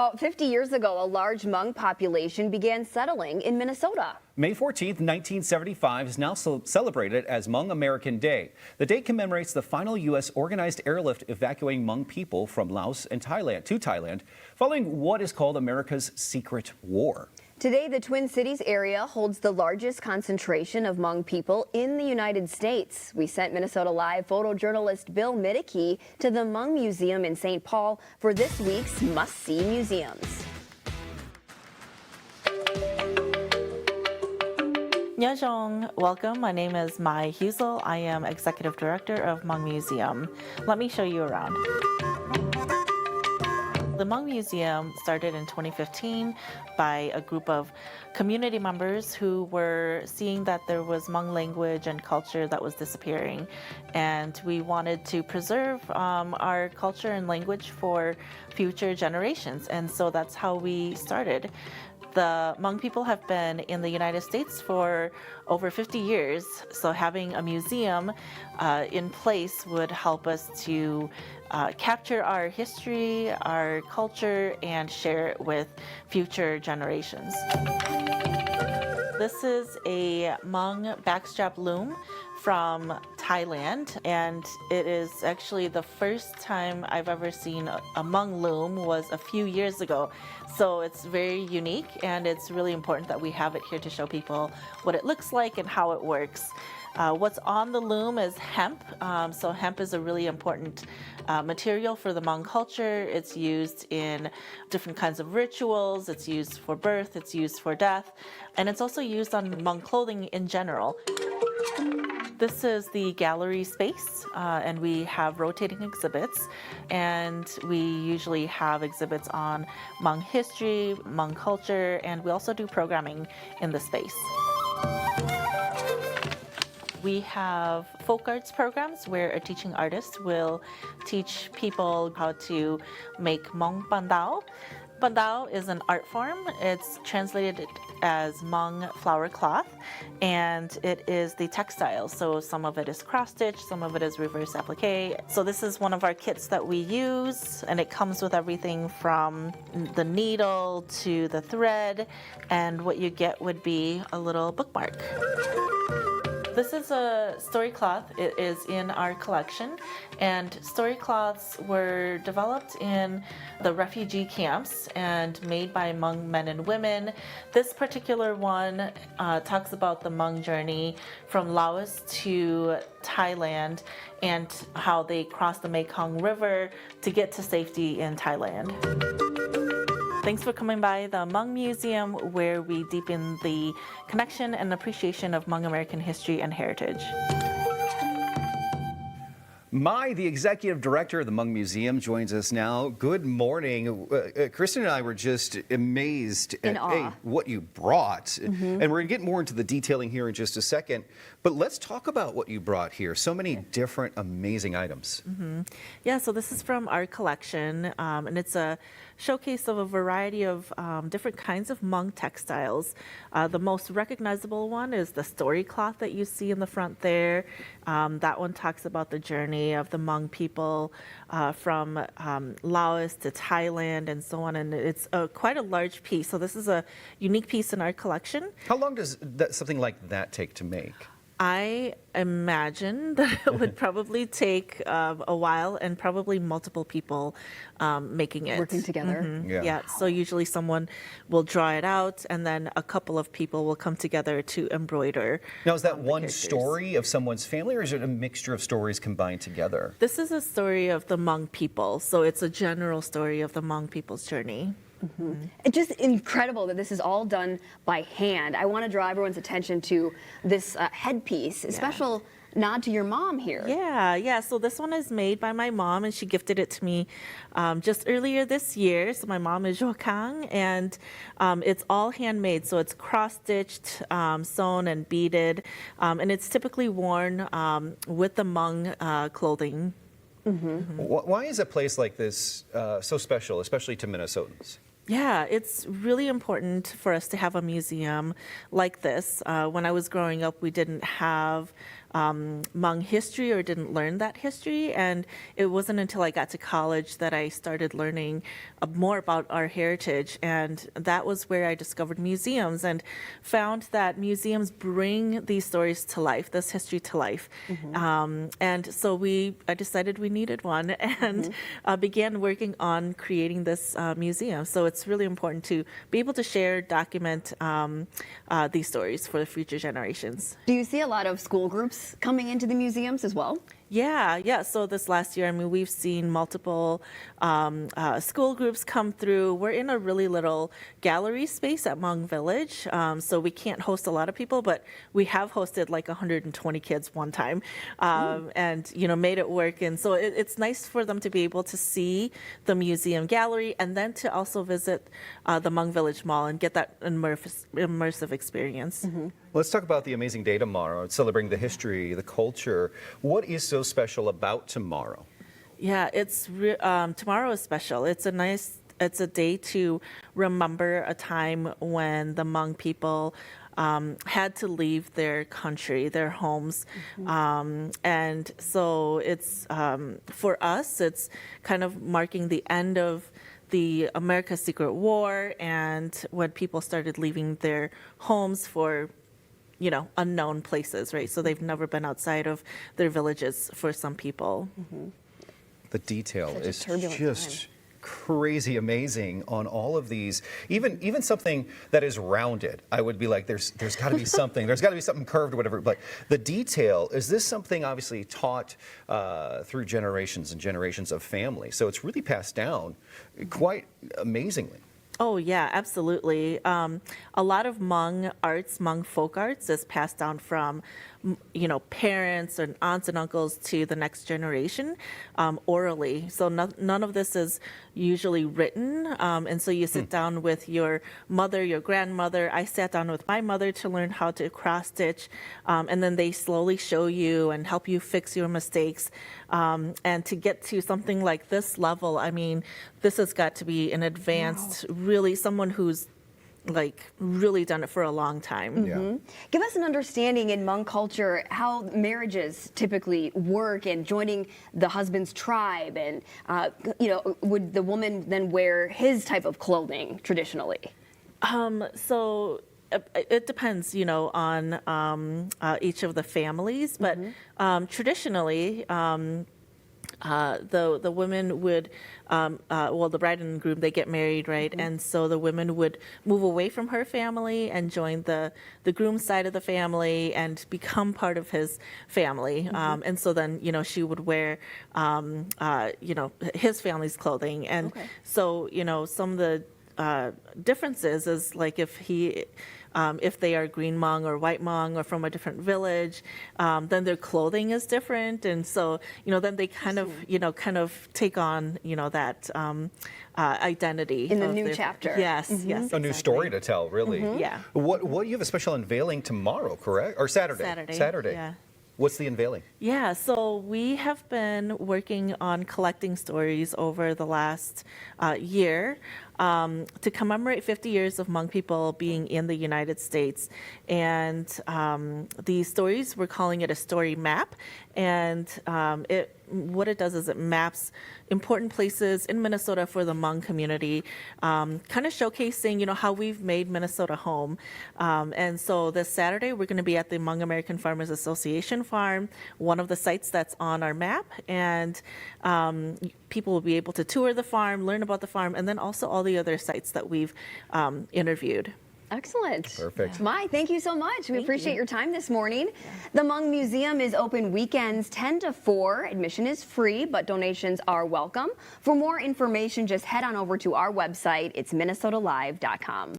About 50 years ago, a large Hmong population began settling in Minnesota. May 14th, 1975 is now celebrated as Hmong American Day. The day commemorates the final U.S. organized airlift evacuating Hmong people from Laos and Thailand following what is called America's Secret War. Today, the Twin Cities area holds the largest concentration of Hmong people in the United States. We sent Minnesota Live photojournalist Bill Middeke to the Hmong Museum in St. Paul for this week's must-see museums. Nyajong, welcome. My name is Mai Husel. I am Executive Director of Hmong Museum. Let me show you around. The Hmong Museum started in 2015 by a group of community members who were seeing that there was Hmong language and culture that was disappearing. And we wanted to preserve our culture and language for future generations. And so that's how we started. The Hmong people have been in the United States for over 50 years, so having a museum in place would help us to capture our history, our culture, and share it with future generations. This is a Hmong backstrap loom from Thailand, and it is actually the first time I've ever seen a Hmong loom was a few years ago. So it's very unique, and it's really important that we have it here to show people what it looks like and how it works. What's on the loom is hemp. So hemp is a really important material for the Hmong culture. It's used in different kinds of rituals. It's used for birth. It's used for death. And it's also used on Hmong clothing in general. This is the gallery space, and we have rotating exhibits, and we usually have exhibits on Hmong history, Hmong culture, and we also do programming in the space. We have folk arts programs where a teaching artist will teach people how to make Hmong bandao. Bandao is an art form. It's translated as Hmong flower cloth, and it is the textile. So some of it is cross-stitch, some of it is reverse applique. So this is one of our kits that we use, and it comes with everything from the needle to the thread, and what you get would be a little bookmark. This is a story cloth. It is in our collection, and story cloths were developed in the refugee camps and made by Hmong men and women. This particular one talks about the Hmong journey from Laos to Thailand and how they crossed the Mekong River to get to safety in Thailand. Thanks for coming by the Hmong Museum, where we deepen the connection and appreciation of Hmong American history and heritage. Mai, the Executive Director of the Hmong Museum, joins us now. Good morning. Kristen and I were just amazed at what you brought. And we're going to get more into the detailing here in just a second. But let's talk about what you brought here. So many different amazing items. Yeah, so this is from our collection, and it's a showcase of a variety of different kinds of Hmong textiles. The most recognizable one is the story cloth that you see in the front there. That one talks about the journey of the Hmong people from Laos to Thailand and so on, and it's quite a large piece. So this is a unique piece in our collection. How long does something like that take to make? I imagine that it would probably take a while and probably multiple people making it. Working together. Yeah, so usually someone will draw it out and then a couple of people will come together to embroider. Now, is that one story of someone's family, or is it a mixture of stories combined together? This is a story of the Hmong people, so it's a general story of the Hmong people's journey. It's just incredible that this is all done by hand. I want to draw everyone's attention to this headpiece, a special nod to your mom here. Yeah. So this one is made by my mom, and she gifted it to me just earlier this year. So my mom is Jo Kang, and it's all handmade. So it's cross-stitched, sewn, and beaded, and it's typically worn with the Hmong clothing. Why is a place like this so special, especially to Minnesotans? Yeah, it's really important for us to have a museum like this. When I was growing up, we didn't have Hmong history or didn't learn that history. And it wasn't until I got to college that I started learning more about our heritage. And that was where I discovered museums and found that museums bring these stories to life, this history to life. And so I decided we needed one and began working on creating this museum. So it's really important to be able to share, document these stories for the future generations. Do you see a lot of school groups coming into the museums as well? Yeah. So this last year, I mean, we've seen multiple school groups come through. We're in a really little gallery space at Hmong Village, so we can't host a lot of people, but we have hosted like 120 kids one time, and made it work. And so it's nice for them to be able to see the museum gallery and then to also visit the Hmong Village Mall and get that immersive experience. Let's talk about the amazing day tomorrow. It's celebrating the history, the culture. What is so special about tomorrow? Yeah, tomorrow is special. It's a day to remember a time when the Hmong people had to leave their country, their homes. And so it's, for us, it's kind of marking the end of the America's Secret War and when people started leaving their homes for unknown places, right? So they've never been outside of their villages for some people. The detail Such a is turbulent just time. Crazy amazing on all of these. Even something that is rounded, I would be like, there's got to be something. There's got to be something curved or whatever. But the detail, is this something obviously taught through generations and generations of family? So it's really passed down quite amazingly. Oh, yeah, absolutely. A lot of Hmong arts, Hmong folk arts, is passed down from, parents and aunts and uncles to the next generation orally. So none of this is usually written. And so you sit down with your mother, your grandmother. I sat down with my mother to learn how to cross stitch. And then they slowly show you and help you fix your mistakes. And to get to something like this level, I mean, this has got to be an advanced, really someone who's really done it for a long time. Yeah. Give us an understanding in Hmong culture how marriages typically work and joining the husband's tribe, and would the woman then wear his type of clothing traditionally? So it depends, on each of the families, but traditionally. The women would, the bride and groom, they get married, right? And so the women would move away from her family and join the groom's side of the family and become part of his family. And so then, she would wear, his family's clothing. And so, some of the differences is like if they are green Hmong or white Hmong or from a different village, then their clothing is different, and so then they kind of take on that identity in the new chapter. Yes, yes, A new exactly. story to tell, really. Yeah. What you have a special unveiling tomorrow, correct? Or Saturday? Saturday. Yeah. What's the unveiling? Yeah, so we have been working on collecting stories over the last year to commemorate 50 years of Hmong people being in the United States. And these stories, we're calling it a story map. And what it does is it maps important places in Minnesota for the Hmong community, kind of showcasing, how we've made Minnesota home. And so this Saturday, we're going to be at the Hmong American Farmers Association farm, one of the sites that's on our map. And people will be able to tour the farm, learn about the farm, and then also all the other sites that we've interviewed. Excellent. Perfect. Mai, thank you so much. We appreciate your time this morning. The Hmong Museum is open weekends 10 to 4. Admission is free, but donations are welcome. For more information, just head on over to our website. It's minnesotalive.com.